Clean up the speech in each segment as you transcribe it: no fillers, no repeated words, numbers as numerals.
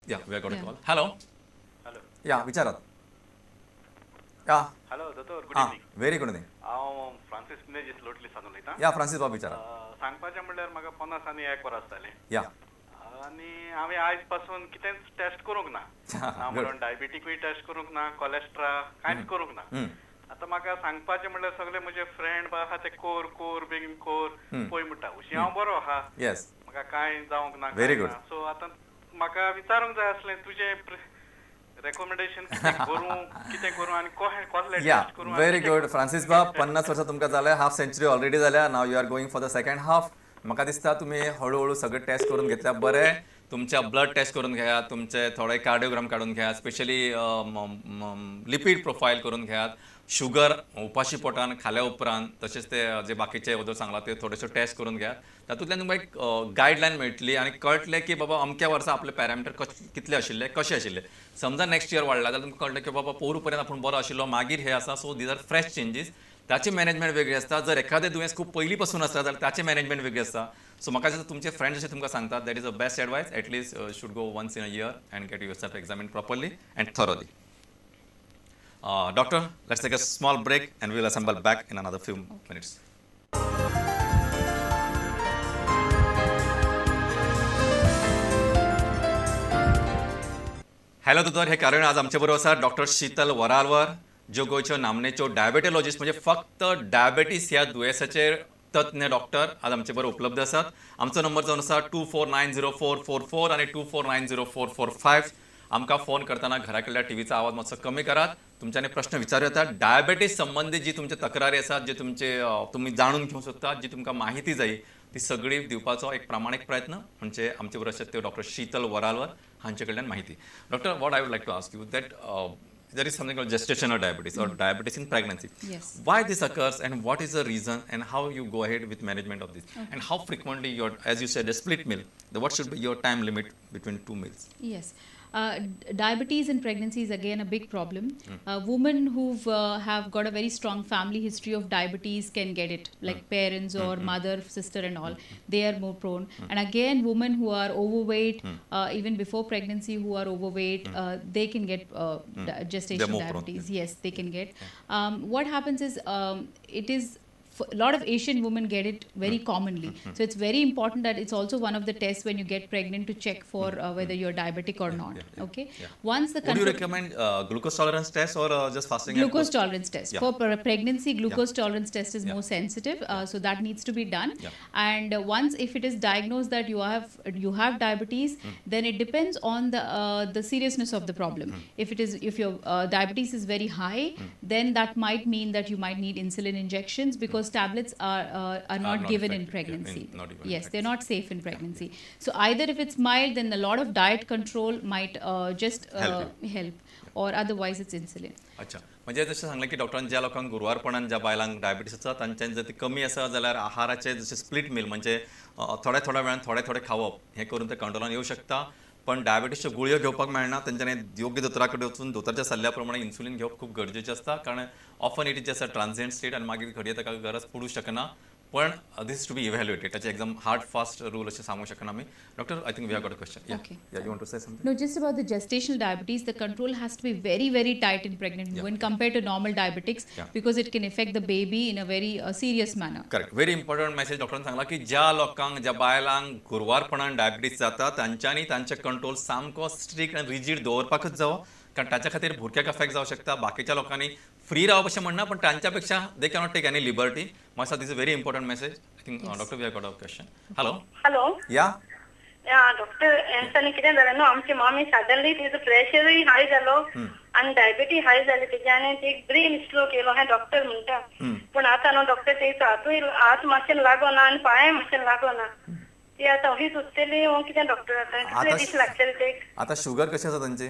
Yeah, we are going to call. Hello. Hello. Yeah, विचारात. Yeah. Hello, Dr. Good evening. Very good evening. हांव Francis Menezes लोटली सावन उलयतां. Yeah, Francis बाब विचारा. सांगपाचें म्हणल्यार म्हाका 50 आनी 1 वरां जातालीं. Yeah. आनी हांवें आयज पासून कितेंच टेस्ट करूंक ना. ना म्हणून डायबिटीकूय टेस्ट करूंक ना, कोलेस्ट्रॉल कांयच करूंक ना. आतां म्हाका सांगपाचें म्हणल्यार सगळे म्हजे फ्रेंड आहा ते कोर बेगीन कोर पळय म्हणटा. अशी हांव बरो आहा. Yes. म्हाका कांय जावंक ना. Very good. सो आतां म्हाका विचारूंक जाय आसलें तुजें रेकमेंडेशन कितें करूं आनी कसले टेस्ट करूं. Very good. फ्रांसीस बाब 50 वर्सां तुमकां जाले, हाफ सेंचुरी ऑलरेडी जाल्या. Now you are going for the second half. म्हाका दिसता तुम्ही हळूहळू सगळे टेस्ट करून घेतल्या बरें. तुमच्या ब्लड टेस्ट करून घेयात, तुमचे थोडे कार्डिओग्राम काढून घेयात, स्पेशली लिपीड प्रोफाईल करून घेयात, शुगर उपाशी पोटान खाल्या उपरांत, तसेच ते जे बाकीचे उदर सांगला ते थोडेशे टेस्ट करून घेयात. तातूंतल्यान तुमकां एक गायडलायन मेळटली आनी कळटलें की बाबा अमक्या वर्सा आपले पॅरामिटर कितले आशिल्ले, कशे आशिल्ले. समजा नेक्स्ट इयर वाडला जाल्यार तुमकां कळटलें की बाबा पोरू पर्यंत आपूण बरो आशिल्लो, मागीर हे आसा. So these are fresh changes. त्याची मॅनेजमेंट वेगळी असता. जर एखादे दुयेंस खूप पयली पासून आसता जाल्यार त्याची मॅनेजमेंट वेगळी असता. सो म्हाका दिसता तुमचे फ्रेंड्स अशें तुमकां सांगतात that is a best advice. At least should go once in a year and get yourself examine properly and thoroughly. Doctor, let's take a small break and we'll assemble back in another few minutes. Hello दोतोर, हे कारण आज आमचे बरोबर आसा doctor Sheetal वरालवर, ज्यो गोंयच्यो नामनेच्यो diabetologist म्हणजे फक्त डायबेटीस ह्या दुयेंसाचेर तज्ञ डॉक्टर आज आमचे बरोबर उपलब्ध आसात. आमचो नंबर जावन आसा 24904444 आणि 24904445. आमकां फोन करतना घरा कडल्या टीव्हीचा आवाज मातसो कमी करात. तुमच्यानी प्रश्न विचारू येतात. डायबेटीस संबंधी जी तुमचे तक्रारी आसात, जे तुमचे तुम्ही जाणून घेवंक सोदतात, जी तुमकां माहिती जाय ती सगळी दिवपाचो एक प्रामाणिक प्रयत्न म्हणजे आमचे बरोबर आसात ते डॉक्टर शीतल वरालवर हांचे कडल्यान माहिती. Doctor, what I would like to ask you that there is something called gestational diabetes or diabetes in pregnancy. Yes. Why this occurs and what is the reason and how you go ahead with management of this? Okay. And how frequently as you said, a split meal, what should be your time limit between two meals? Yes. Diabetes in pregnancy is again a big problem. Women who have got a very strong family history of diabetes can get it, like parents or mother, sister and all. They are more prone. And again, women who are overweight, even before pregnancy who are overweight, they can get gestational diabetes. Yes, they can get. What happens is, it is a lot of Asian women get it very commonly. So it's very important that it's also one of the tests when you get pregnant to check for whether you're diabetic or not. Okay. Once the would you recommend glucose tolerance test or just fasting? Glucose tolerance test. For pregnancy, glucose tolerance test is more sensitive, so that needs to be done. And once if it is diagnosed that you have diabetes, then it depends on the seriousness of the problem. If your diabetes is very high, then that might mean that you might need insulin injections because tablets are not given in pregnancy. Yes, they're not safe in pregnancy. So either if it's mild, then a lot of diet control might just help, or otherwise it's insulin. अच्छा, म्हणजे जशें सांगलें की डॉक्टरान ज्या लोकांक गुरवारपणान ज्या बायलांक diabetes आसा तांच्यान जर ती कमी आसा जाल्यार आहाराचे जशें स्प्लिट मील म्हणजे थोड्या वेळान थोडे खावप हें करून ते कंट्रोलान येवं शकता. पण डायबिटीसच्यो गुळयो घेवपाक मेळना, तेंच्यांनी योग्य दोतोरा कडेन वचून दोतोराच्या सल्ल्या प्रमाणे इन्सुलीन घेवप खूप गरजेचें आसता. कारण often it is just a transient state आनी मागीर घडये ताका गरज पडूं शकना. पण दिस टू बी इव्हॅल्युएटेड. त्याचे एकदम हार्ड फास्ट रूल असे सांगू शकना आमी. Doctor, I think we have got a question. Okay. Yeah, you want to say something? No, just about the gestational diabetes, the control has to be very, very tight in pregnant women compared to normal diabetics, because it can affect the baby in a very serious manner. Correct. Very important message डॉक्टरान सांगला की ज्या लोकांक ज्या बायलांक गुरवारपणान diabetes जाता तांच्यांनी तांचे control सामको स्ट्रिक्ट आनी रिजीड दवरपाकच जावो. कारण ताच्या खातीर भुरग्याक अफेक्ट जावं शकता. बाकीच्या लोकांनी फ्री रावप अशें म्हणना, पण तांच्यापेक्षा they cannot take any liberty. My this is very important message. I think doctor we have got a question. Hello. या डॉक्टर यांच्यानी कितें जालें न्हू, आमची मम्मी सडनली तिजो प्रेशरूय हाय जालो आनी डायबिटीज हाय जाली तिची आनी ती ब्रेन स्ट्रोक येयलो हें डॉक्टर म्हणटा. पूण आतां न्हू डॉक्टर तेचो हात मातशें लागोना आनी पांय मातशें लागोना. ती आतां अशी सुचतली कितें डॉक्टर आतां कितले दीस लागतले ते? आता शुगर कशी आसा तांची?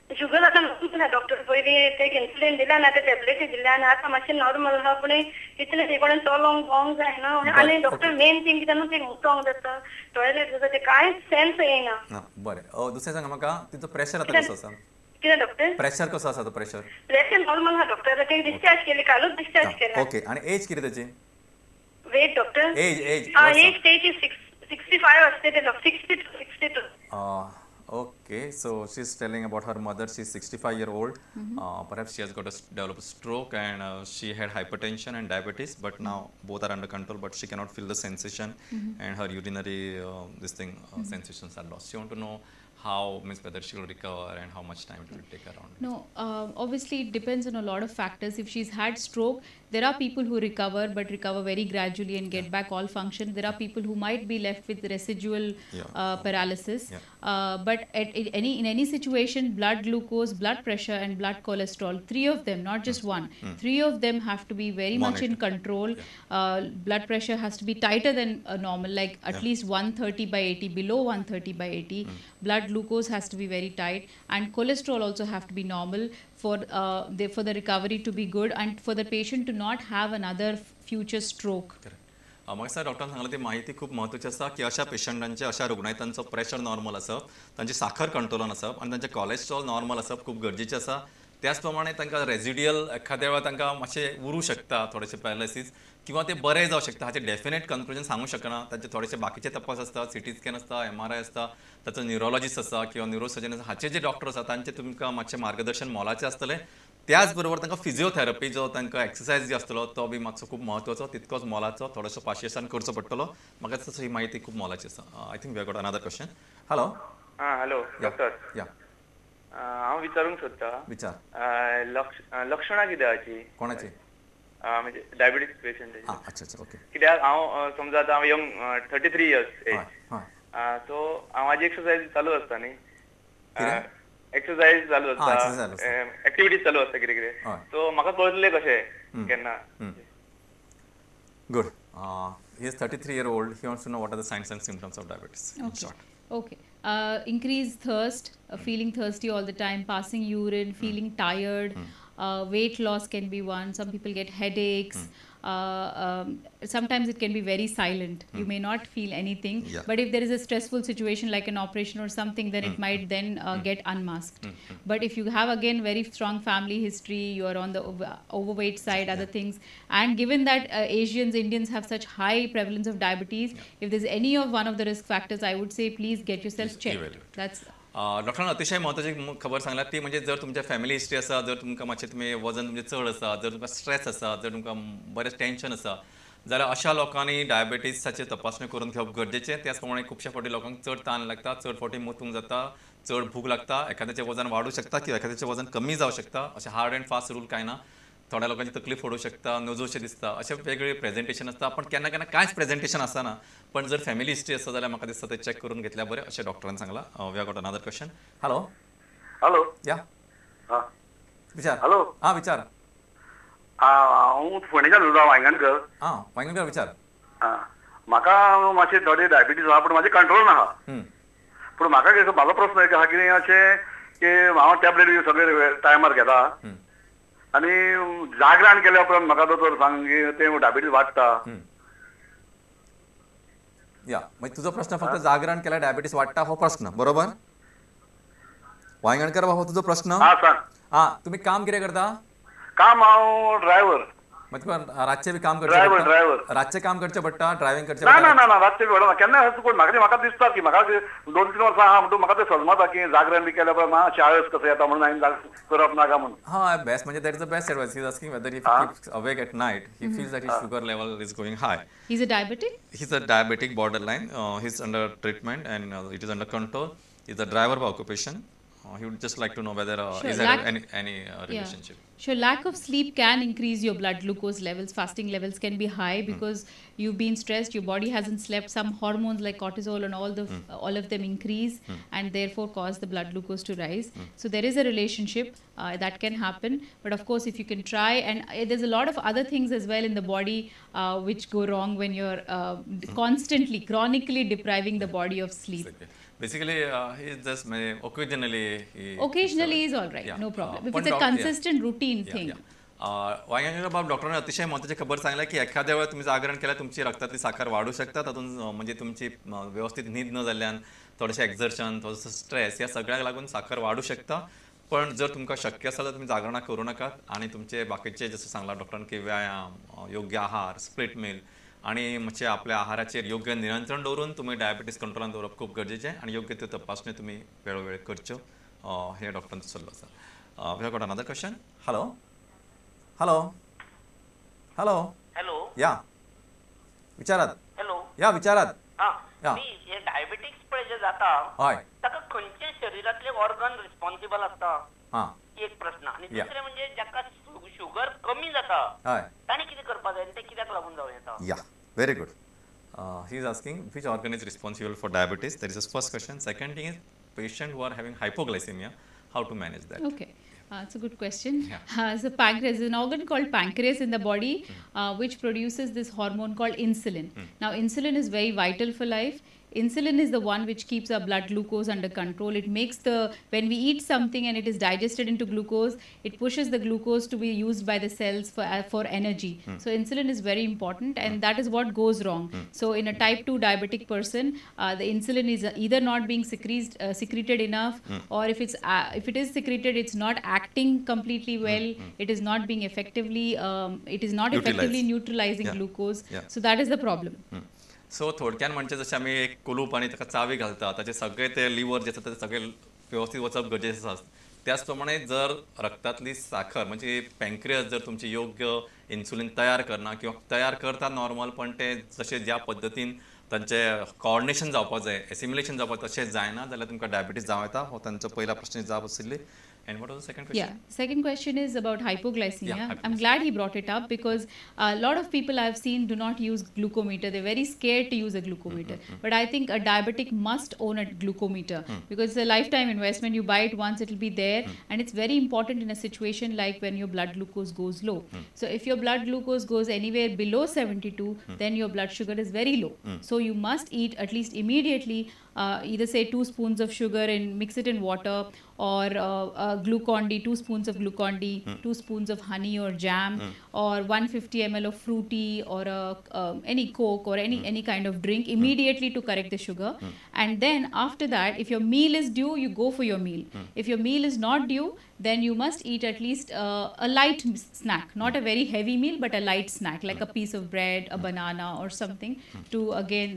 शुगर आतां ना डॉक्टर. पयलीं ते इन्सुलीन दिला आनी आतां टॅबलेटी दिल्या आनी आतां मातशें नॉर्मल आहा. पूण कितले ते कडेन चलोंक भोंवंक जायना. आनी डॉक्टर मेन थिंग कितें न्हू ते मुतोंक जाता, टॉयलेट जाता, ते कांयच सेन्स येयना. बरें. दुसरें सांगा म्हाका, तिचो प्रेशर आतां कसो आसा? कितें डॉक्टर? प्रेशर कसो आसा तो प्रेशर? प्रेशर नॉर्मल आहा डॉक्टर. ते डिस्चार्ज केली, कालूच डिस्चार्ज केला. ओके. आणि एज किती त्याची? Weight doctor? एज एज त्याची 65 असते ते. 62. Okay, so she's telling about her mother. She's 65-year-old. Perhaps she has got developed a stroke, and she had hypertension and diabetes, but now both are under control. But she cannot feel the sensation, and her urinary sensations are lost. She want to know how, means whether she will recover and how much time it will take around. No, obviously it depends on a lot of factors. If she's had stroke, there are people who recover but recover very gradually and get back all function. There are people who might be left with residual paralysis. But in any situation, blood glucose, blood pressure and blood cholesterol, three of them, not just one, three of them have to be very much in control. Blood pressure has to be tighter than normal, like at least 130/80, below 130/80. Blood glucose has to be very tight, and cholesterol also have to be normal for the recovery to be good and for the patient to not have another future stroke. म्हाका डॉक्टरान सांगला ती माहिती खूप महत्वाची आसा की अशा पेशंटांचे अशा रुग्णांचो प्रेशर नॉर्मल आसप, तांची साखर कंट्रोलान आसप आनी तांचे कोलेस्ट्रॉल नॉर्मल आसप खूप गरजेचें आसा. त्याच प्रमाणे तांकां रेजिडियल एखाद्या वेळा तांकां मातशें उरूं शकता थोडेशे पॅरालिसीस किंवा ते बरे जावं शकता. हाचे डेफिनेट कन्क्लुजन सांगू शकना. तांचे थोडेशे बाकीचे तपास आसता, सिटी स्कॅन आसता, MRI आसता, ताचो न्युरोलॉजिस्ट आसा किंवा न्युरोसर्जन आसा. हाचे जे डॉक्टर आसा तांचे तुमकां मातशें मार्गदर्शन मोलाचें आसतलें. त्याच बरोबर तांकां फिजिओथेरपी जो तांकां एक्सरसायज जो आसतलो तो बी मातसो खूब महत्वाचो, तितकोच मोलाचो, थोडोसो पाशियेसान करचो पडटलो. म्हाका दिसता ही माहिती खूब मोलाची आसा. I think we have got another question. Hello. Hello doctor. या हांव विचारूंक सोदतां, विचार. लक्षणां कितें हाची? कोणाची? म्हणजे डायबिटीज पेशंट. अच्छा अच्छा, ओके. कित्याक हांव समजा आतां हांव यंग 33 इयर्स एज, सो हांव म्हाजी एक्सरसायज चालू आसता न्ही, एक्सरसायज चालू आसता, एक्टिविटीज चालू आसता कितें कितें, सो म्हाका कळटलें कशें केन्ना. Good. He is 33-year-old. He wants to know what are the signs and symptoms of diabetes. In short. Okay. Increased thirst, feeling thirsty all the time, passing urine, feeling tired, weight loss can be one. Some people get headaches. Sometimes it can be very silent. You may not feel anything, but if there is a stressful situation like an operation or something, then it might then get unmasked. But if you have again very strong family history, you are on the overweight side, other things, and given that Asians, Indians have such high prevalence of diabetes, if there's any of one of the risk factors, I would say please get yourself checked. That's डॉक्टरान अतिशय महत्वाची खबर सांगला ती म्हणजे जर तुमच्या family history आसा, जर तुमकां मातशें तुमी वजन तुमचें चड आसा, जर तुमकां स्ट्रेस आसा, जर तुमकां बरें टेन्शन आसा, जाल्यार अशा लोकांनी डायबिटीसाची तपासणी करून घेवप गरजेचें. त्याच प्रमाणे खुबशा फावटी लोकांक चड ताण लागता, चड फावटी मुतूंक जाता, चड भूक लागता, एखाद्याचें वजन वाडूंक शकता किंवा एखाद्याचें वजन कमी जावं शकता. अशें हार्ड अँड फास्ट रूल कांय ना. थोड्या लोकांची तकलीफ फोडूंक शकता, नजोशें दिसता, अशें वेगवेगळे प्रेझेंटेशन आसता. पण केन्ना केन्ना कांयच प्रेझेंटेशन आसना. पण जर फॅमिली हिस्ट्री आसा जाल्यार म्हाका दिसता ते चॅक करून घेतल्या बरें अशें डॉक्टरान सांगलां. We have got another question. Hello. Hello. या विचार. हॅलो. विचार. हांव फोंडेच्यान उलयतां, वांयगणकर. वांयगणकर विचार. म्हाका मातशें थोडे डायबिटीज आहा, पूण म्हाजे कंट्रोल आहा. पूण म्हाका म्हाजो प्रश्न एक आहा कितें अशें की हांव टॅबलेट सगळे टायमार घेता आनी जागरण केल्या उपरांत म्हाका दोतोर सांग की तें डायबिटीज वाडटा. या म्हणजे तुझो प्रश्न फक्त जागरण केल्यार डायबिटीस वाडटा हो प्रश्न बरोबर? वांयगणकर बाबा तुजो प्रश्न. तुम्ही काम कितें करता? काम हांव ड्रायव्हर. तुका रातचे बी काम करचें पडटा? ड्रायव्हर. रातचें काम करचें पडटा, ड्रायव्हिंग करचें पडटा? ना ना रातचें पडना. केन्ना म्हाका दिसता की म्हाका 2-3 वर्सां आहा म्हणटून म्हाका तें सजमता की जागरण बी केल्या उपरांत मातशें आळस कसो येता म्हणून हांवें करप नाका म्हणून. हय, बेस्ट म्हणजे that is the best advice. He is asking whether if he keeps awake at night he feels that his sugar level is going high. He is a diabetic? He's a diabetic borderline. He's under treatment and it is under control. He's a driver by occupation. He would just like to know whether is there any relationship. Sure, lack of sleep can increase your blood glucose levels. Fasting levels can be high because you've been stressed, your body hasn't slept. Some hormones like cortisol and all of them increase and therefore cause the blood glucose to rise. So there is a relationship that can happen. But of course, if you can try, and there's a lot of other things as well in the body which go wrong when you're constantly, chronically depriving the body of sleep. Basically, he is just occasionally. Occasionally is all right, no problem. If it's a consistent routine thing. Vaingankar बाब डॉक्टरांनी अतिशय महत्वाची खबर सांगल्या की एखाद्या वेळा तुम्ही जागरण केल्यार तुमची रक्तातली साखर वाढू शकता. तातूंत म्हणजे तुमची व्यवस्थित न्हीद न जाल्ल्यान, थोडेशें एक्झर्शन, थोडोसो स्ट्रेस ह्या सगळ्याक लागून साखर वाढू शकता. पण जर तुमकां शक्य आसा जाल्यार तुमी जागरणां करूं नाकात आनी तुमचे बाकीचे जसं सांगला डॉक्टरान की व्यायाम, योग्य आहार, स्प्लिट मील आणि म्हणजे आपल्या आहाराचेर योग्य नियंत्रण दवरून तुम्ही डायबिटीस कंट्रोलान दवरप खूप गरजेचें आणि योग्य त्यो तपासणी तुम्ही वेळोवेळी करच्यो हे डॉक्टरांचो सल्लो आसा. We have got another question. Hello hello hello hello या विचारात. हॅलो या विचारात. या. मी हे डायबिटिक्स पळय जे जाता हय. ताका खंयचे शरीरातले ऑर्गन रिस्पॉन्सिबल आसता हां. एक प्रश्न. आणि या. दुसरे म्हणजे जाका शुगर कमी जाता हय. ताणी कितें करपाक जाय ते कित्याक लागून जावं येता. Yeah, very good. He is asking which organ is responsible for diabetes. That is his first question. Second thing is patient who are having hypoglycemia, how to manage that. Okay. It's a good question. Yeah. So pancreas is an organ called pancreas in the body, which produces this hormone called insulin. Now, insulin is very vital for life. Insulin is the one which keeps our blood glucose under control. It makes when we eat something and it is digested into glucose, it pushes the glucose to be used by the cells for energy. So insulin is very important, and that is what goes wrong. So in a type 2 diabetic person, the insulin is either not being secreted enough, or if it is secreted, it's not acting completely well. It is not being effectively neutralizing Yeah. glucose. Yeah. So that is the problem. So थोडक्यान म्हणजे जशें आमी एक कुलूप आनी ताका चावी घालता ताचे सगळे ते लिवर जे आसा ते सगळे व्यवस्थित वचप गरजेचें आसा. त्याच प्रमाणे जर रक्तातली साखर म्हणजे पॅन्क्रियास जर तुमची योग्य इन्सुलीन तयार करना किंवा तयार करता नॉर्मल पण ते जशें ज्या पद्दतीन तांचे कोऑर्डिनेशन जावपाक जाय, एसिम्युलेशन जावपाक तशें जायना जाल्यार तुमकां डायबिटीज जावं येता. हो तांचो पयला प्रश्न जाप आशिल्ली. And what was the second question? Yeah, second question is about hypoglycemia. Yeah, I'm glad he brought it up because a lot of people I've seen do not use glucometer. They're very scared to use a glucometer. But I think a diabetic must own a glucometer because it's a lifetime investment. You buy it once, it'll be there. And it's very important in a situation like when your blood glucose goes low. So if your blood glucose goes anywhere below 72, then your blood sugar is very low. So you must eat at least immediately either say 2 spoons of sugar and mix it in water, or Glucon-D, 2 spoons of Glucon-D, 2 spoons of honey or jam, or 150 ml of fruity or any Coke or any kind of drink immediately to correct the sugar. And then after that, if your meal is due, you go for your meal. If your meal is not due, then you must eat at least a light snack, not a very heavy meal, but a light snack like a piece of bread, a banana or something to again,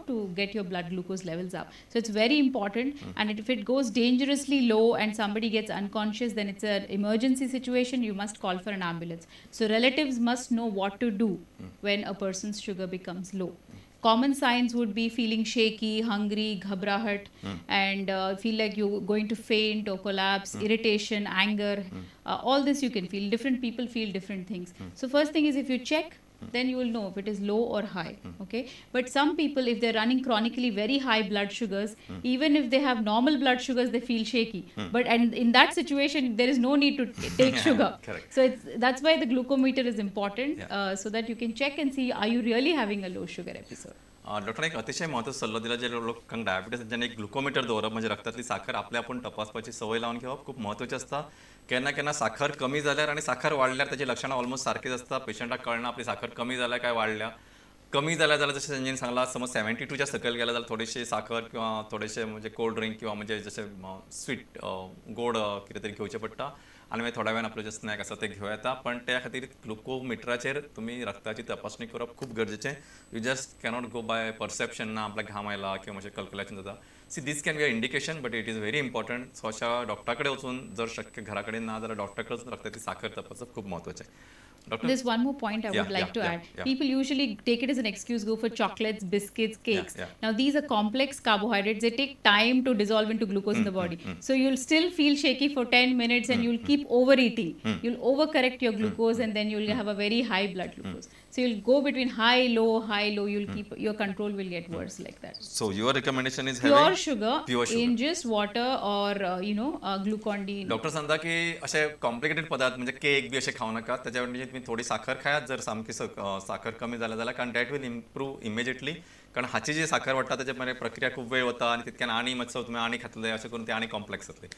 to get your blood glucose levels up. So it's very important. And if it goes dangerously low and somebody gets unconscious, then it's an emergency situation. You must call for an ambulance. So relatives must know what to do when a person's sugar becomes low. Common signs would be feeling shaky, hungry, ghabrahat, and feel like you're going to faint or collapse, irritation, anger. All this you can feel. Different people feel different things. So first thing is, if you check, then you will know if it is low or high. Okay, but some people, if they're running chronically very high blood sugars, even if they have normal blood sugars, they feel shaky. And in that situation, there is no need to take sugar. Correct. So that's why the glucometer is important, so that you can check and see, are you really having a low sugar episode. Doctor एक अतिशय महत्वाचा सल्लो दिला जे लोकांक diabetes जेन्ना एक glucometer दवरप म्हणजे रक्तातली साखर आपल्या आपण तपासपाची सवय लावून घेवप खूप महत्वाचें आसता. केन्ना केन्ना साखर कमी जाल्यार आनी साखर वाडल्यार ताची लक्षणां ऑलमोस्ट सारकीच आसता. पेशंटाक कळना आपली साखर कमी जाल्या काय वाडल्या. कमी जाल्यार जशें संजयन सांगला, समज 72च्या सकयल गेला जाल्यार थोडीशी साखर किंवा थोडेशे म्हणजे कोल्ड ड्रिंक किंवा म्हणजे जशें स्वीट गोड कितें तरी घेवचें पडटा. आनी मागीर थोड्या वेळान आपले जे स्नॅक आसा ते घेवं येता. पण त्या खातीर ग्लुकोमिटराचेर तुमी रक्ताची तपासणी करप खूप गरजेचें. You just cannot go by perception ना आपल्याक घाम आयला किंवा म्हणजे कॅल्क्युलेशन जाता. See these can be a indication, but it is very important. So अशा डॉक्टरा कडेन वचून जर शक्य घरा कडेन ना जाल्यार डॉक्टरा कडेन वचून रक्ताची साखर तपासप खूप महत्वाचें. There's one more point I would like to add. People usually take it as an excuse, go for chocolates, biscuits, cakes. Now these are complex carbohydrates. They take time to dissolve into glucose in the body. So you'll still feel shaky for 10 minutes and you'll keep overeating. You'll overcorrect your glucose and then you'll have a very high blood glucose. So you'll go between high, low. You'll keep, your control will get worse like that. So your recommendation is pure having sugar in just water or Glucon-D. Doctor सांगता की असे complicated पदार्थ म्हणजे cake बी असे खाऊ नका. त्याच्या म्हणजे तुम्ही थोडी साखर खायात जर सामकी साखर कमी झाल्या जाल्यार, कारण दॅट विल इम्प्रूव्ह इमिजिएटली. कारण हाची जी साखर वाडटा त्याच्या प्रक्रिया खूप वेळ वता आणि तितक्यान आनी मातसो तुम्ही आनी खातले अशें करून ते आनी कॉम्प्लेक्स जातले.